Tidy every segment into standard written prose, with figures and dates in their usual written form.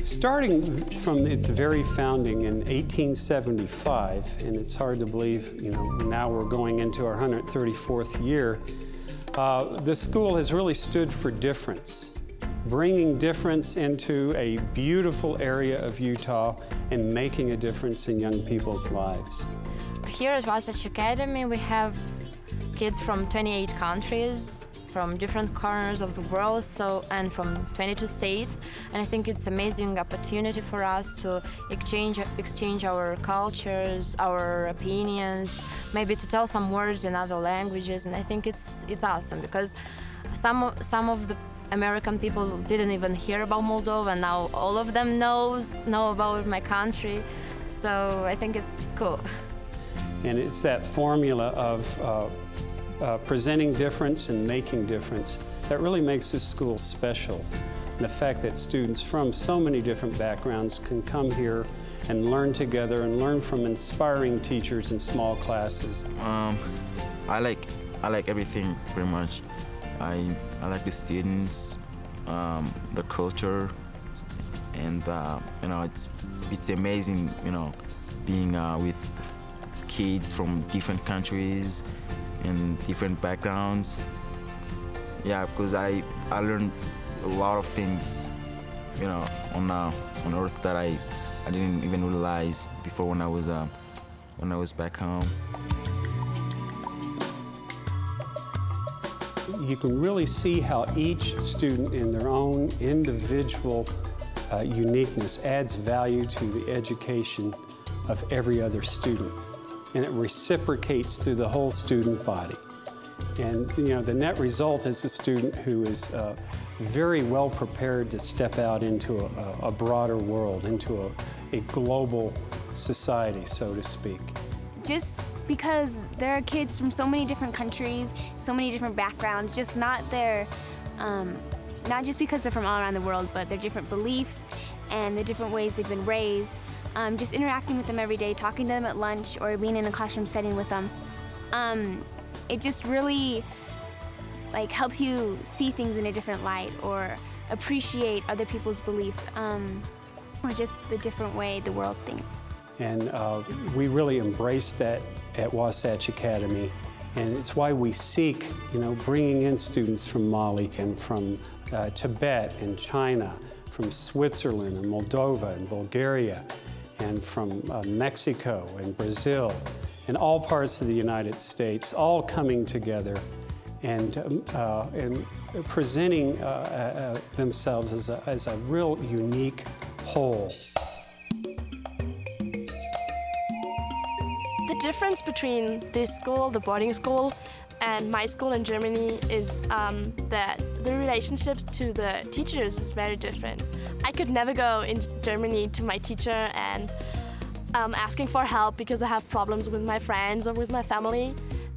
Starting from its very founding in 1875, and it's hard to believe, now we're going into our 134th year, the school has really stood for difference, bringing difference into a beautiful area of Utah and making a difference in young people's lives. Here at Wasatch Academy, we have kids from 28 countries, from different corners of the world, and from 22 states. And I think it's an amazing opportunity for us to exchange our cultures, our opinions, maybe to tell some words in other languages. And I think it's awesome because some of the American people didn't even hear about Moldova, and now all of them know about my country. So I think it's cool. And it's that formula of presenting difference and making difference that really makes this school special. And the fact that students from so many different backgrounds can come here and learn together and learn from inspiring teachers in small classes. I like everything pretty much. I like the students, the culture, and it's amazing, being with kids from different countries and different backgrounds. Yeah, because I learned a lot of things, on Earth that I didn't even realize before when I was back home. You can really see how each student in their own individual uniqueness adds value to the education of every other student. And it reciprocates through the whole student body. And the net result is a student who is very well prepared to step out into a broader world, into a global society, so to speak. Just because there are kids from so many different countries, so many different backgrounds, just not just because they're from all around the world, but their different beliefs and the different ways they've been raised. Just interacting with them every day, talking to them at lunch, or being in a classroom setting with them. It just really helps you see things in a different light, or appreciate other people's beliefs, or just the different way the world thinks. And we really embrace that at Wasatch Academy, and it's why we seek, bringing in students from Mali and from Tibet and China, from Switzerland and Moldova and Bulgaria, and from Mexico and Brazil, and all parts of the United States, all coming together and presenting themselves as a real unique whole. The difference between this school, the boarding school, and my school in Germany is that the relationship to the teachers is very different. I could never go in Germany to my teacher and asking for help because I have problems with my friends or with my family.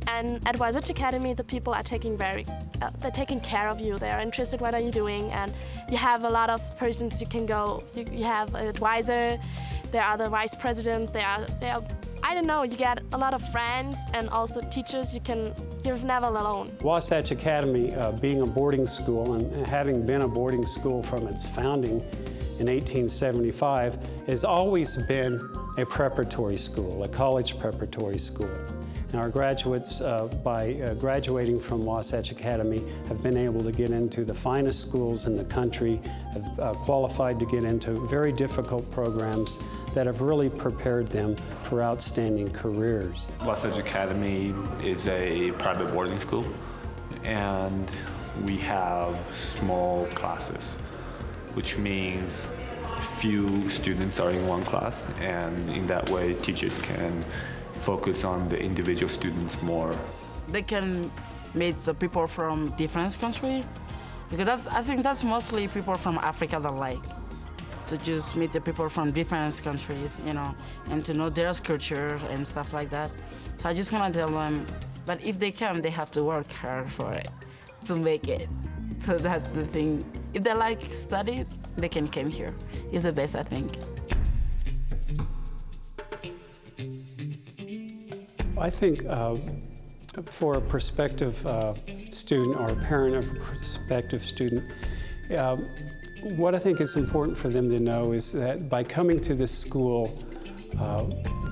And at Wasatch Academy, the people are taking care of you. They're interested, what are you doing? And you have a lot of persons you can go. You have an advisor, there are the vice president, I don't know, you get a lot of friends and also teachers you're never alone. Wasatch Academy, being a boarding school and having been a boarding school from its founding in 1875, has always been a preparatory school, a college preparatory school. And our graduates, by graduating from Wasatch Academy, have been able to get into the finest schools in the country, have qualified to get into very difficult programs that have really prepared them for outstanding careers. Wasatch Academy is a private boarding school, and we have small classes, which means few students are in one class, and in that way teachers can focus on the individual students more. They can meet the people from different countries, because I think that's mostly people from Africa that like to just meet the people from different countries, and to know their culture and stuff like that. So I just want to tell them, but if they come, they have to work hard for it to make it. So that's the thing. If they like studies, they can come here. It's the best, I think. I think for a prospective student or a parent of a prospective student, what I think is important for them to know is that by coming to this school,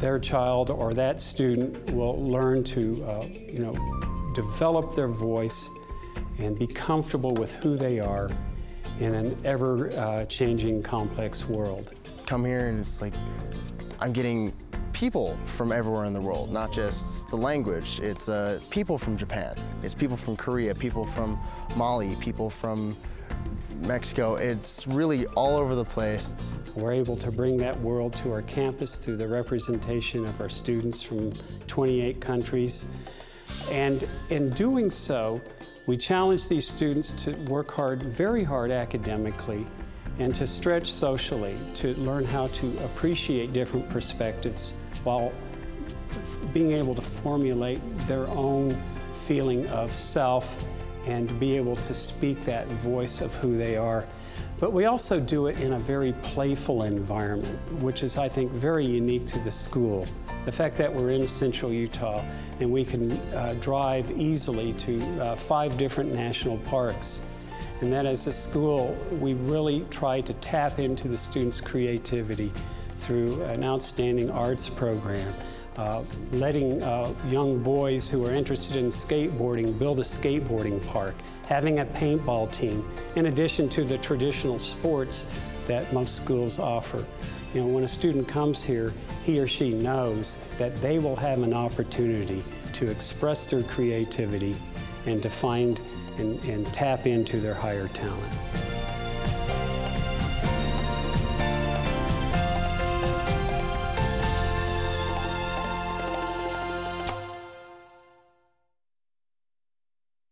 their child or that student will learn to, develop their voice and be comfortable with who they are in an ever-changing, complex world. Come here and it's like I'm getting people from everywhere in the world, not just the language. It's people from Japan, it's people from Korea, people from Mali, people from Mexico. It's really all over the place. We're able to bring that world to our campus through the representation of our students from 28 countries. And in doing so, we challenge these students to work hard, very hard academically, and to stretch socially, to learn how to appreciate different perspectives while being able to formulate their own feeling of self and be able to speak that voice of who they are. But we also do it in a very playful environment, which is, I think, very unique to the school. The fact that we're in central Utah and we can drive easily to 5 different national parks. And that as a school, we really try to tap into the students' creativity through an outstanding arts program, letting young boys who are interested in skateboarding build a skateboarding park, having a paintball team, in addition to the traditional sports that most schools offer. You know, when a student comes here, he or she knows that they will have an opportunity to express their creativity and to find and tap into their higher talents.